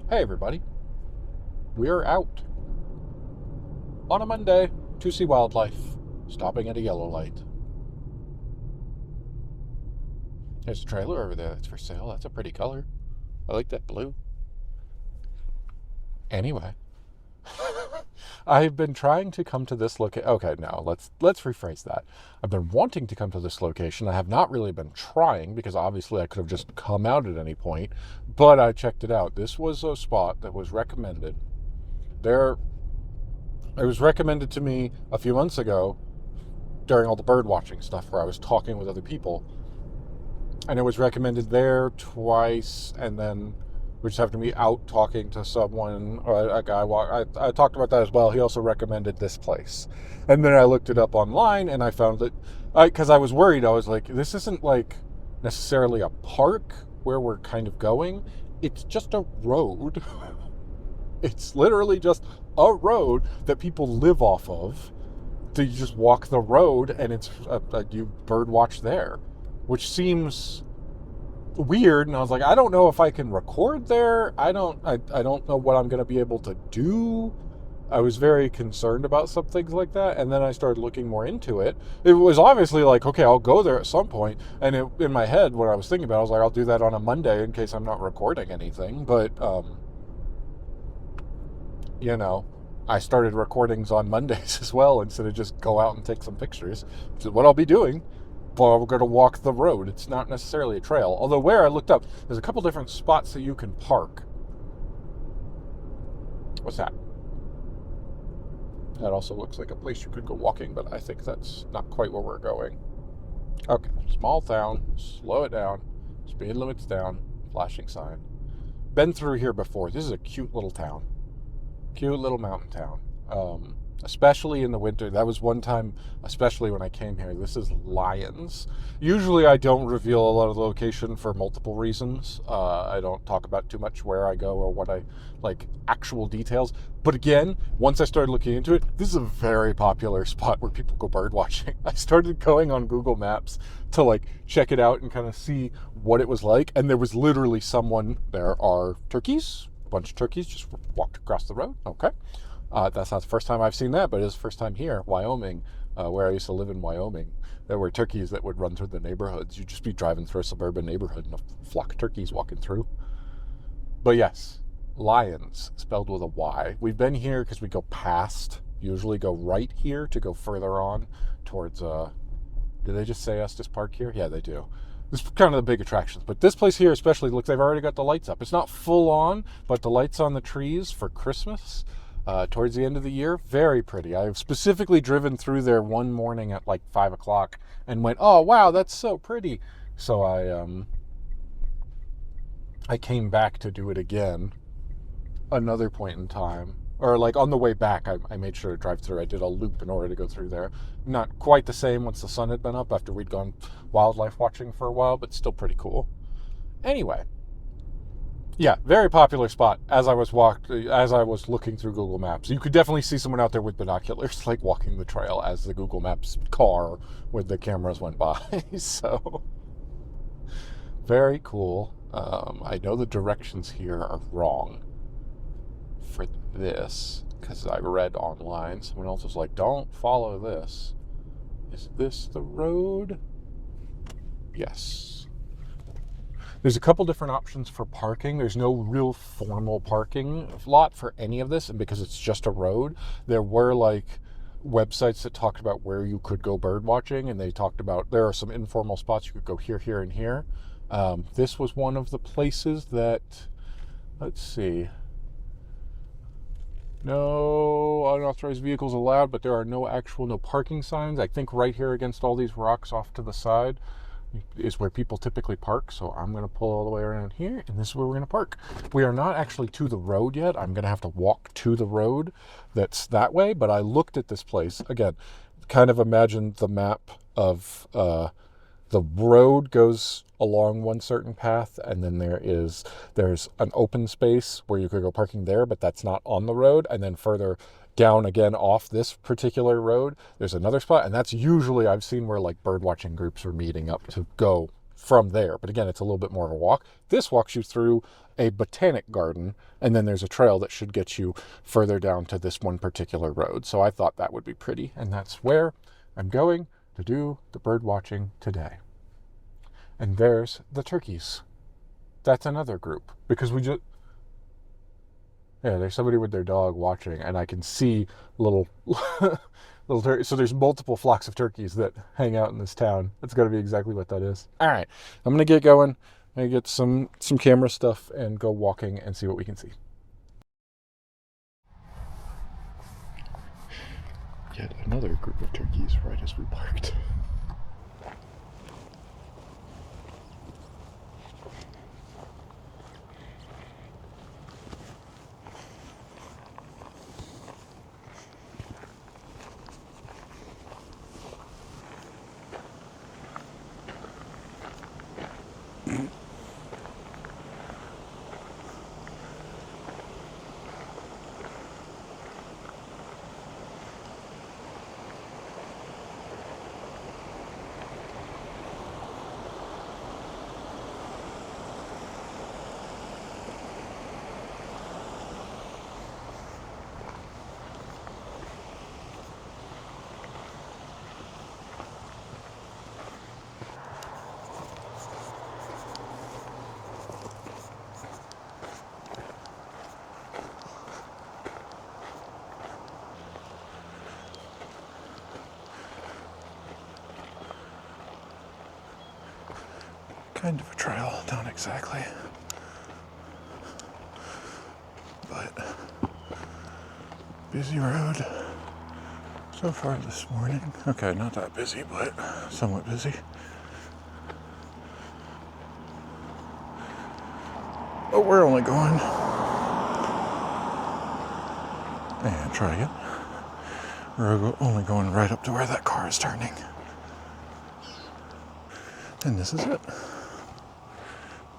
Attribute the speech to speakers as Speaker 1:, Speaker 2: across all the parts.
Speaker 1: Hey everybody, we're out on a Monday to see wildlife, stopping at a yellow light. There's a trailer over there that's for sale. That's a pretty color. I like that blue. Anyway, I've been trying to come to this location. Okay, no, let's rephrase that. I've been wanting to come to this location. I have not really been trying because obviously I could have just come out at any point, but I checked it out. This was a spot that was recommended. There It was recommended to me a few months ago during all the bird watching stuff where I was talking with other people. And it was recommended there twice, and then we just happened to be out talking to someone, or a guy. I talked about that as well. He also recommended this place. And then I looked it up online, and I found that, because I was worried, I was like, this isn't like necessarily a park where we're kind of going. It's just a road. It's literally just a road that people live off of. So you just walk the road, and it's you bird watch there, which seems weird. And I was like, I don't know if I can record there. I don't know what I'm going to be able to do. I was very concerned about some things like that, and then I started looking more into it. It was obviously like, okay, I'll go there at some point. And in my head, what I was thinking about, I was like, I'll do that on a Monday in case I'm not recording anything. But I started recordings on Mondays as well instead of just go out and take some pictures, which is what I'll be doing. But we're going to walk the road. It's not necessarily a trail. Although where I looked up, there's a couple different spots that you can park. What's that? That also looks like a place you could go walking, but I think that's not quite where we're going. Okay, small town, slow it down, speed limits down, flashing sign. Been through here before. This is a cute little town. Cute little mountain town. Especially in the winter. That was one time, especially when I came here. This is Lions. Usually I don't reveal a lot of the location for multiple reasons. I don't talk about too much where I go or what I like, actual details. But again, once I started looking into it, this is a very popular spot where people go bird watching. I started going on Google Maps to like check it out and kind of see what it was like. And there was literally someone, there are turkeys, a bunch of turkeys just walked across the road. Okay. That's not the first time I've seen that, but it is the first time here, Wyoming, where I used to live in Wyoming. There were turkeys that would run through the neighborhoods. You'd just be driving through a suburban neighborhood and a flock of turkeys walking through. But yes, Lions, spelled with a Y. We've been here because we go past, usually go right here to go further on towards, did they just say Estes Park here? Yeah, they do. This is kind of the big attractions. But this place here especially, looks, they've already got the lights up. It's not full on, but the lights on the trees for Christmas towards the end of the year, very pretty. I've specifically driven through there one morning at like 5 o'clock and went, oh wow, that's so pretty. So I came back to do it again another point in time, or like on the way back I made sure to drive through. I did a loop in order to go through there. Not quite the same once the sun had been up after we'd gone wildlife watching for a while, but still pretty cool. Anyway, yeah, very popular spot. As I was looking through Google Maps, you could definitely see someone out there with binoculars, like walking the trail as the Google Maps car with the cameras went by. So very cool. I know the directions here are wrong for this because I read online. Someone else was like, "Don't follow this." Is this the road? Yes. There's a couple different options for parking. There's no real formal parking lot for any of this, and because it's just a road, there were like websites that talked about where you could go bird watching, and they talked about there are some informal spots you could go here, here, and here. This was one of the places that, let's see, no unauthorized vehicles allowed, but there are no parking signs. I think right here against all these rocks off to the side is where people typically park. So I'm going to pull all the way around here, and this is where we're going to park. We are not actually to the road yet. I'm going to have to walk to the road that's that way, but I looked at this place again, kind of imagined the map of the road goes along one certain path, and then there's an open space where you could go parking there, but that's not on the road. And then further down again off this particular road, there's another spot, and that's usually I've seen where like bird watching groups are meeting up to go from there. But again, it's a little bit more of a walk. This walks you through a botanic garden, and then there's a trail that should get you further down to this one particular road. So I thought that would be pretty, and that's where I'm going to do the bird watching today. And there's the turkeys. That's another group, because we just, yeah, there's somebody with their dog watching, and I can see little little turkeys. So there's multiple flocks of turkeys that hang out in this town. That's got to be exactly what that is. All right, I'm gonna get going. I'm gonna get some camera stuff and go walking and see what we can see. Yet another group of turkeys right as we parked. Kind of a trail, not exactly, but busy road so far this morning. Okay, not that busy, but somewhat busy. But we're only going, and try again. We're only going right up to where that car is turning. And this is it.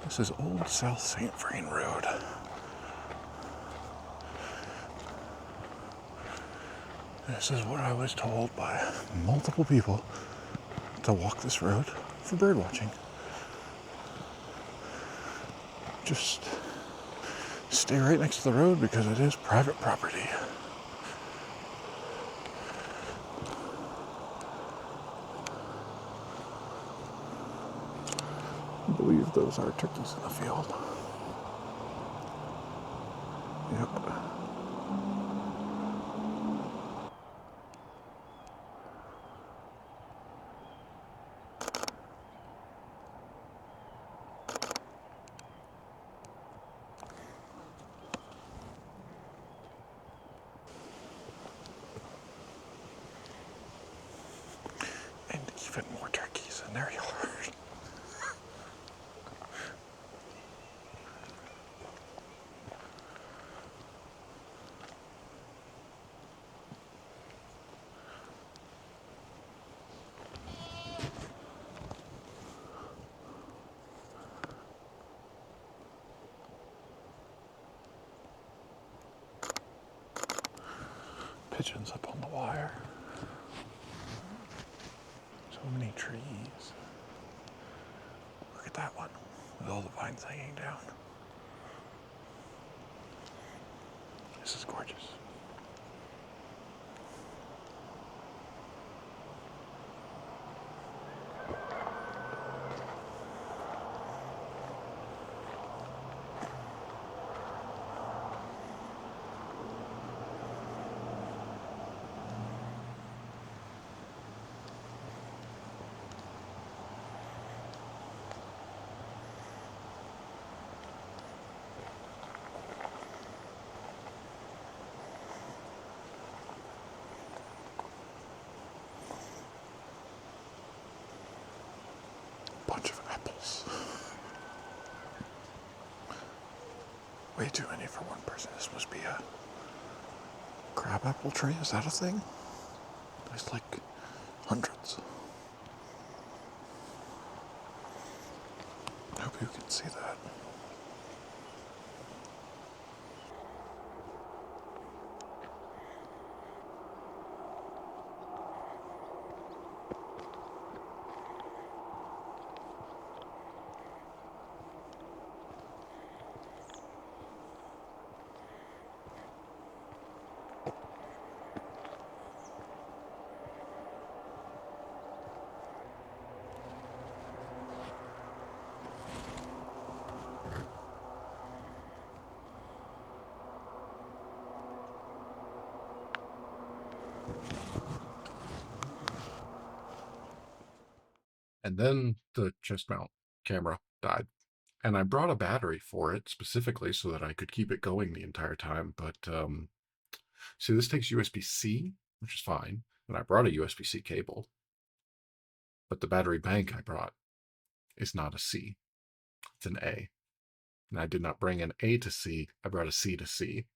Speaker 1: This is Old South St. Vrain Road. This is what I was told by multiple people to walk this road for bird watching. Just stay right next to the road because it is private property. I believe those are turkeys in the field. Yep. And even more turkeys in their yard. Pigeons up on the wire. So many trees. Look at that one with all the vines hanging down. This is gorgeous. Bunch of apples. Way too many for one person. This must be a crabapple tree. Is that a thing? There's like hundreds. I hope you can see that. And then the chest mount camera died. And I brought a battery for it specifically so that I could keep it going the entire time. But see, this takes USB-C, which is fine. And I brought a USB-C cable. But the battery bank I brought is not a C. It's an A. And I did not bring an A to C. I brought a C to C.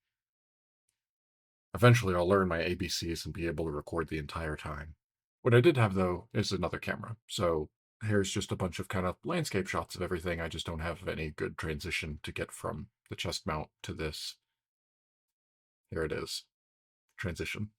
Speaker 1: Eventually, I'll learn my ABCs and be able to record the entire time. What I did have, though, is another camera. So here's just a bunch of kind of landscape shots of everything. I just don't have any good transition to get from the chest mount to this. Here it is. Transition.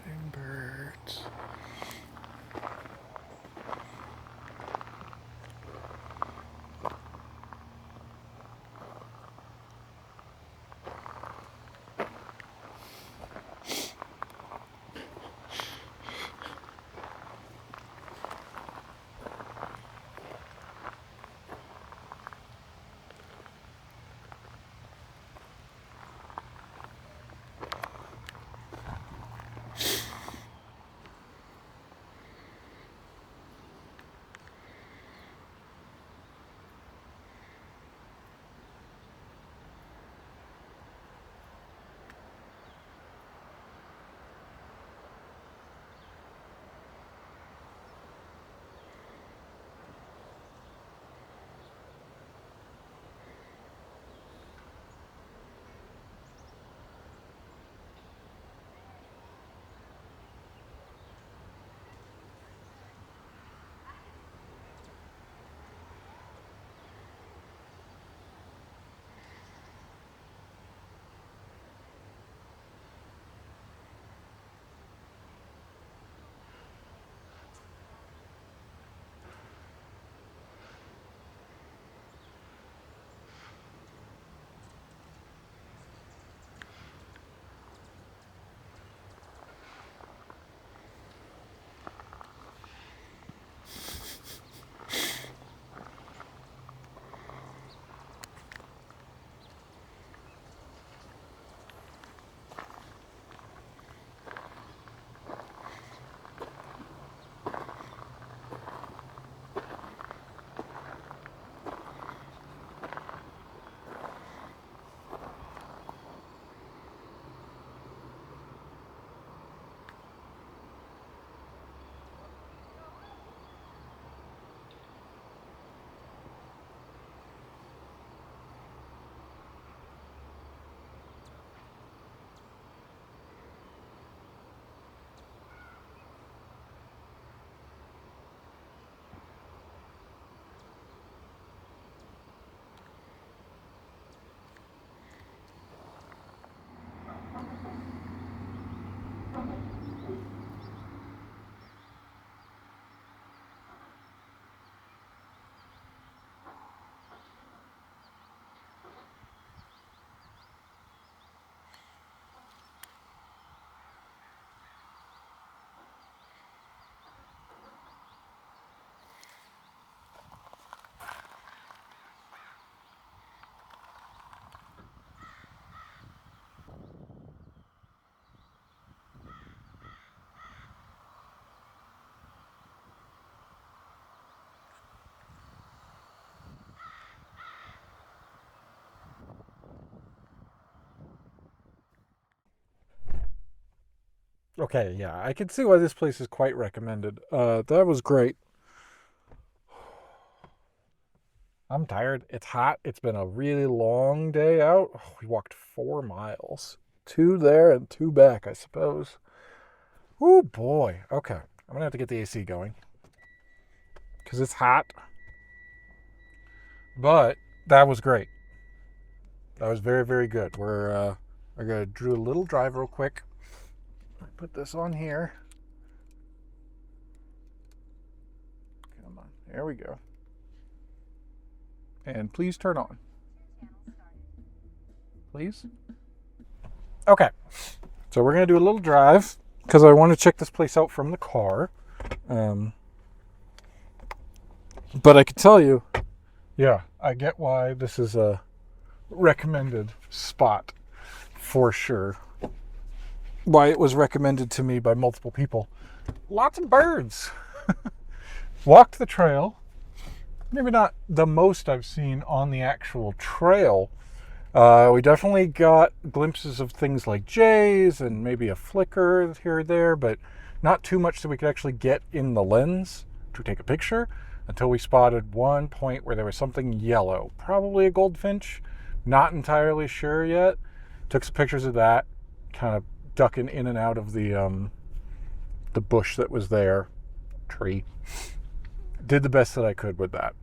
Speaker 1: And birds. Okay, yeah, I can see why this place is quite recommended. That was great. I'm tired. It's hot. It's been a really long day out. Oh, we walked 4 miles. 2 there and 2 back, I suppose. Oh boy. Okay. I'm gonna have to get the AC going. Because it's hot. But that was great. That was very, very good. We're gonna do a little drive real quick. Put this on here. Come on. There we go. And please turn on. Please. Okay. So we're going to do a little drive because I want to check this place out from the car. But I can tell you, yeah, I get why this is a recommended spot for sure. Why it was recommended to me by multiple people. Lots of birds. Walked the trail. Maybe not the most I've seen on the actual trail. We definitely got glimpses of things like jays and maybe a flicker here or there, but not too much that we could actually get in the lens to take a picture until we spotted one point where there was something yellow, probably a goldfinch. Not entirely sure yet. Took some pictures of that, kind of ducking in and out of the bush that was there, tree. Did the best that I could with that.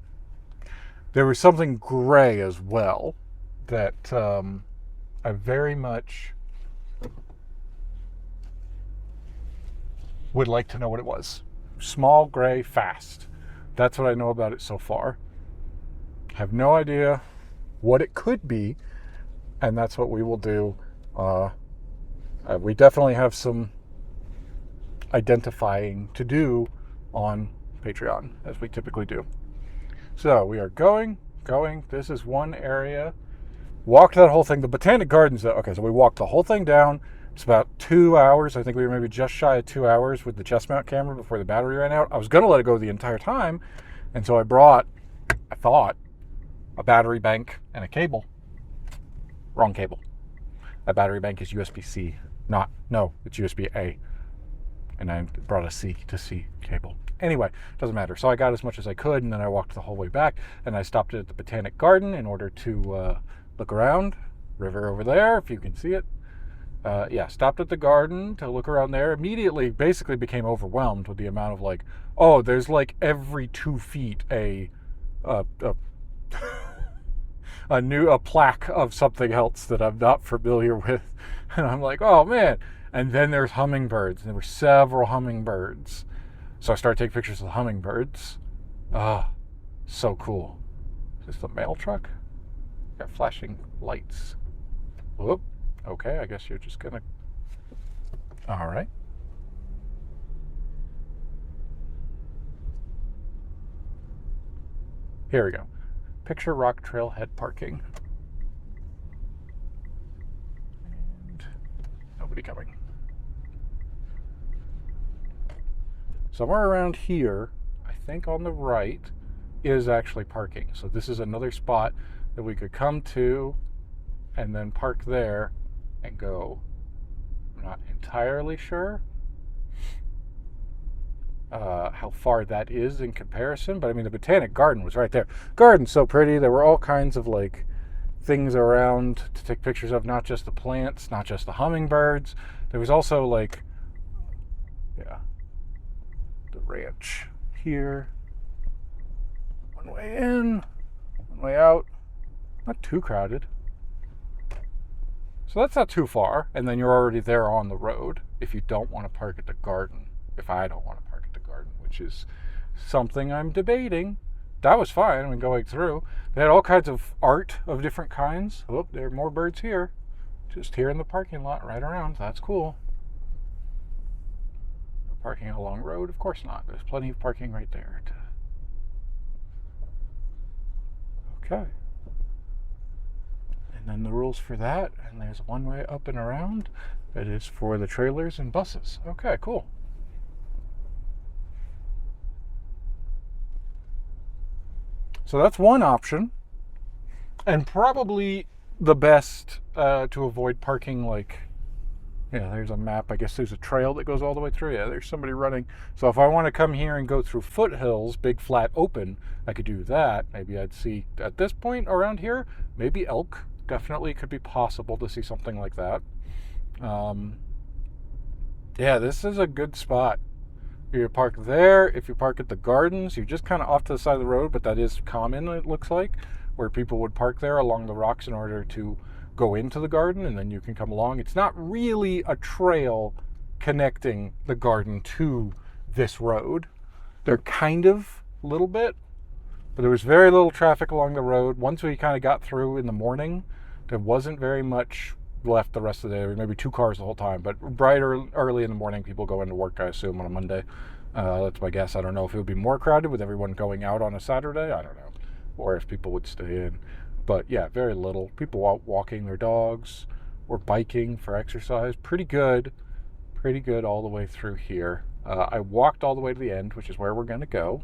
Speaker 1: There was something gray as well that I very much would like to know what it was. Small, gray, fast. That's what I know about it so far. Have no idea what it could be, and that's what we will do. We definitely have some identifying to do on Patreon, as we typically do. So we are going. This is one area. Walked that whole thing. The Botanic Gardens, okay, so we walked the whole thing down. It's about 2 hours. I think we were maybe just shy of 2 hours with the chest mount camera before the battery ran out. I was going to let it go the entire time, and so I brought, I thought, a battery bank and a cable. Wrong cable. That battery bank is USB-C. It's USB-A. And I brought a C to C cable. Anyway, doesn't matter. So I got as much as I could, and then I walked the whole way back, and I stopped at the Botanic Garden in order to look around. River over there, if you can see it. Stopped at the garden to look around there. Immediately, basically became overwhelmed with the amount of like, oh, there's like every 2 feet a plaque of something else that I'm not familiar with. And I'm like, oh man. And then there's hummingbirds. There were several hummingbirds. So I started taking pictures of the hummingbirds. So cool. Is this the mail truck? Got flashing lights. Whoop. Okay, I guess you're just gonna... All right. Here we go. Picture rock trailhead parking. And nobody coming. Somewhere around here, I think on the right, is actually parking. So this is another spot that we could come to and then park there and go. I'm not entirely sure how far that is in comparison, but I mean the Botanic Garden was right there. Garden's so pretty. There were all kinds of like things around to take pictures of, not just the plants, not just the hummingbirds. There was also like, the ranch here. One way in, one way out. Not too crowded. So that's not too far, and then you're already there on the road if you don't want to park at the garden. If I don't want to park at the garden, which is something I'm debating. That was fine when going through. They had all kinds of art of different kinds. Oh, there are more birds here. Just here in the parking lot, right around. So that's cool. Parking along the road? Of course not. There's plenty of parking right there. Okay. And then the rules for that, and there's one way up and around. That is for the trailers and buses. Okay, cool. So that's one option, and probably the best to avoid parking. Like, there's a map. I guess there's a trail that goes all the way through. Yeah, there's somebody running. So if I want to come here and go through foothills, big flat open, I could do that. Maybe I'd see at this point around here, maybe elk. Definitely could be possible to see something like that. This is a good spot. You park there. If you park at the gardens, you're just kind of off to the side of the road, but that is common, it looks like, where people would park there along the rocks in order to go into the garden, and then you can come along. It's not really a trail connecting the garden to this road. They're kind of a little bit, but there was very little traffic along the road. Once we kind of got through in the morning, there wasn't very much left the rest of the day. There were maybe 2 cars the whole time, but bright early in the morning, people go into work, I assume, on a Monday. That's my guess. I don't know if it would be more crowded with everyone going out on a Saturday. I don't know. Or if people would stay in. But yeah, very little. People out walking their dogs or biking for exercise. Pretty good all the way through here. I walked all the way to the end, which is where we're going to go.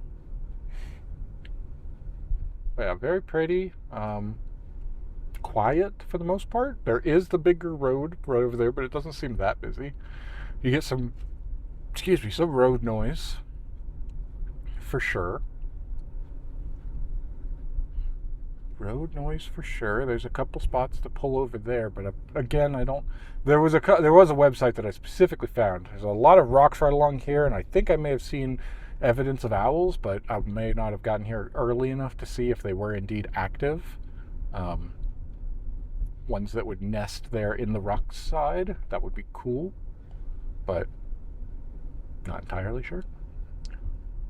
Speaker 1: But yeah, very pretty. Quiet for the most part. There is the bigger road right over there, but it doesn't seem that busy. You get some road noise for sure. There's a couple spots to pull over there, but again, there was a website that I specifically found. There's a lot of rocks right along here, and I think I may have seen evidence of owls, but I may not have gotten here early enough to see if they were indeed active. Ones that would nest there in the rock side, that would be cool. But Not entirely sure.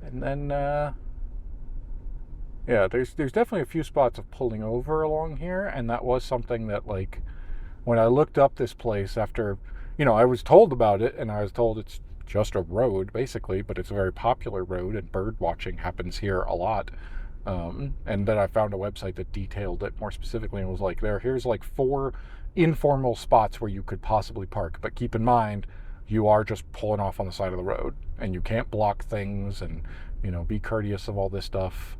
Speaker 1: And then, yeah, there's definitely a few spots of pulling over along here, and that was something that, like, when I looked up this place after, I was told about it, and I was told it's just a road, basically, but it's a very popular road, and bird watching happens here a lot. And then I found a website that detailed it more specifically and was like, here's like 4 informal spots where you could possibly park, but keep in mind, you are just pulling off on the side of the road, and you can't block things, and, be courteous of all this stuff.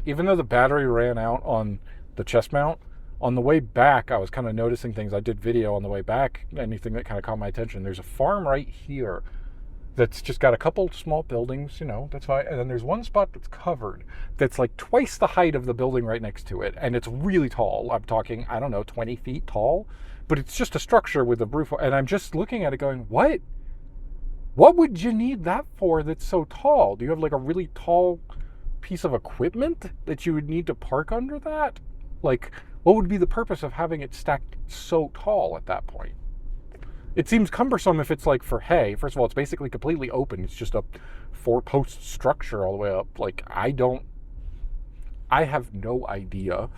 Speaker 1: Even though the battery ran out on the chest mount, on the way back, I was kind of noticing things. I did video on the way back, anything that kind of caught my attention. There's a farm right here that's just got a couple small buildings, that's fine. And then there's one spot that's covered that's like twice the height of the building right next to it. And it's really tall. I'm talking, 20 feet tall, but it's just a structure with a roof. And I'm just looking at it going, what? What would you need that for that's so tall? Do you have like a really tall piece of equipment that you would need to park under that? Like, what would be the purpose of having it stacked so tall at that point? It seems cumbersome if it's like for hay. First of all, it's basically completely open. It's just a 4-post structure all the way up. Like, I have no idea.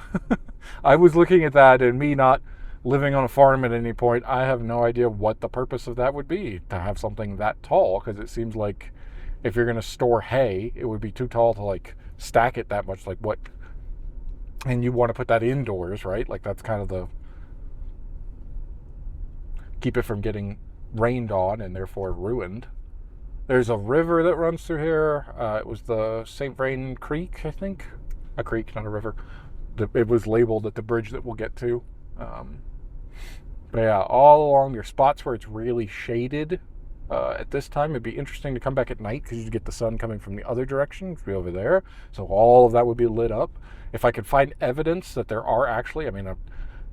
Speaker 1: I was looking at that, and me not living on a farm at any point, I have no idea what the purpose of that would be, to have something that tall, because it seems like if you're going to store hay, it would be too tall to like stack it that much. Like, what? And you want to put that indoors, right? Like, that's kind of the keep it from getting rained on and therefore ruined. There's a river that runs through here. It was the St. Vrain Creek, I think. A creek, not a river. It was labeled at the bridge that we'll get to. But yeah, all along there's spots where it's really shaded. At this time, it'd be interesting to come back at night because you get the sun coming from the other direction, which would be over there. So all of that would be lit up. If I could find evidence that there are actually,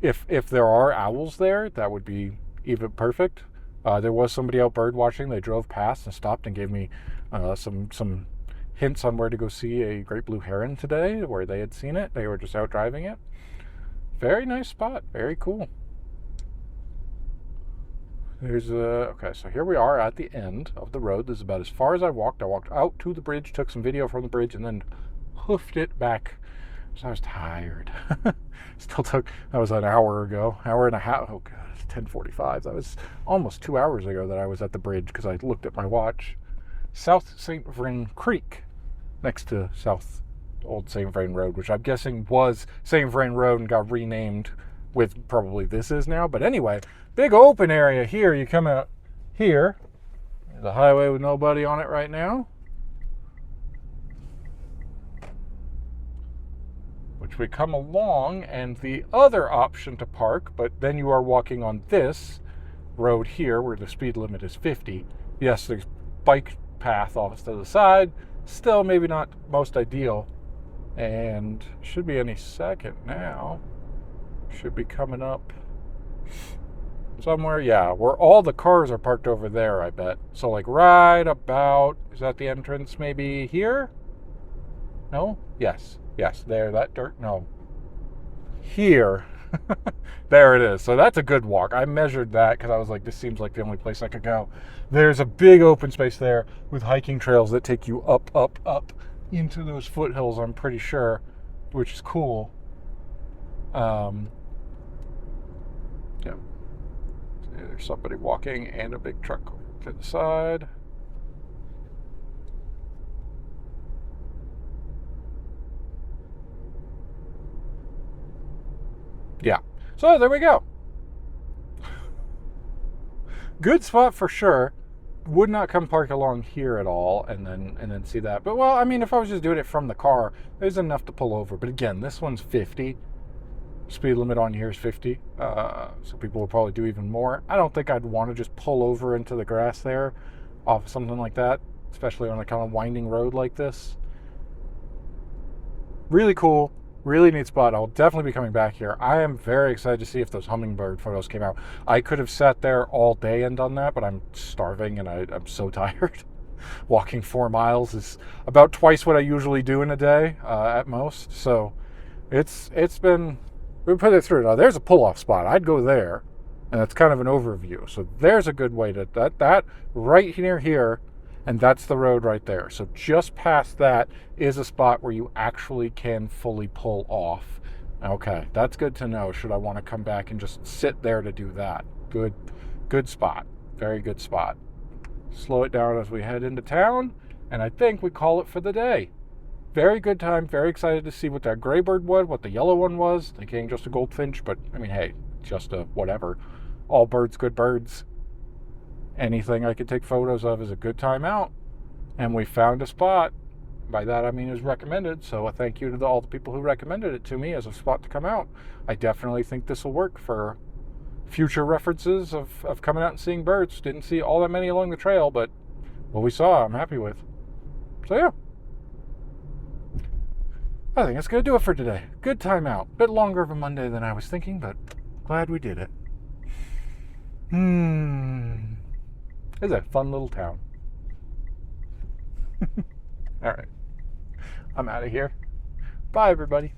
Speaker 1: if there are owls there, that would be even perfect. There was somebody out bird watching. They drove past and stopped and gave me some hints on where to go see a great blue heron today, where they had seen it. They were just out driving it. Very nice spot. Very cool. Okay, so here we are at the end of the road. This is about as far as I walked. I walked out to the bridge, took some video from the bridge, and then hoofed it back. So I was tired. That was an hour ago, hour and a half. Oh God, it's 10:45. That was almost 2 hours ago that I was at the bridge because I looked at my watch. South St. Vrain Creek, next to South Old St. Vrain Road, which I'm guessing was St. Vrain Road and got renamed with probably this is now. But anyway, big open area here. You come out here. There's a highway with nobody on it right now, which we come along, and the other option to park, but then you are walking on this road here where the speed limit is 50. Yes, there's bike path off to the side. Still maybe not most ideal. And should be any second now. Should be coming up somewhere. Yeah, where all the cars are parked over there, I bet. So like right about, is that the entrance maybe here? No? Yes, there, that dirt, no. Here. There it is. So that's a good walk. I measured that because I was like, this seems like the only place I could go. There's a big open space there with hiking trails that take you up into those foothills, I'm pretty sure, which is cool. Yeah. There's somebody walking and a big truck to the side. Yeah. So there we go. Good spot for sure. Would not come park along here at all and then see that. But well, I mean, if I was just doing it from the car, there's enough to pull over. But again, this one's 50. Speed limit on here is 50. So people will probably do even more. I don't think I'd want to just pull over into the grass there off something like that, especially on a kind of winding road like this. Really cool. Really neat spot. I'll definitely be coming back here. I am very excited to see if those hummingbird photos came out. I could have sat there all day and done that, but I'm starving and I'm so tired. Walking 4 miles is about twice what I usually do in a day at most. So it's been, we put it through. Now there's a pull-off spot. I'd go there, and that's kind of an overview. So there's a good way to, that right near here And that's the road right there. So just past that is a spot where you actually can fully pull off. Okay, that's good to know. Should I want to come back and just sit there to do that? Good spot. Very good spot. Slow it down as we head into town, and I think we call it for the day. Very good time. Very excited to see what that gray bird was, what the yellow one was. Thinking just a goldfinch, but I mean, hey, just a whatever. All birds, good birds. Anything I could take photos of is a good time out. And we found a spot. By that I mean it was recommended, so a thank you to all the people who recommended it to me as a spot to come out. I definitely think this will work for future references of coming out and seeing birds. Didn't see all that many along the trail, but what we saw I'm happy with. So yeah, I think that's going to do it for today. Good time out. Bit longer of a Monday than I was thinking, but glad we did it. It's a fun little town. All right. I'm out of here. Bye, everybody.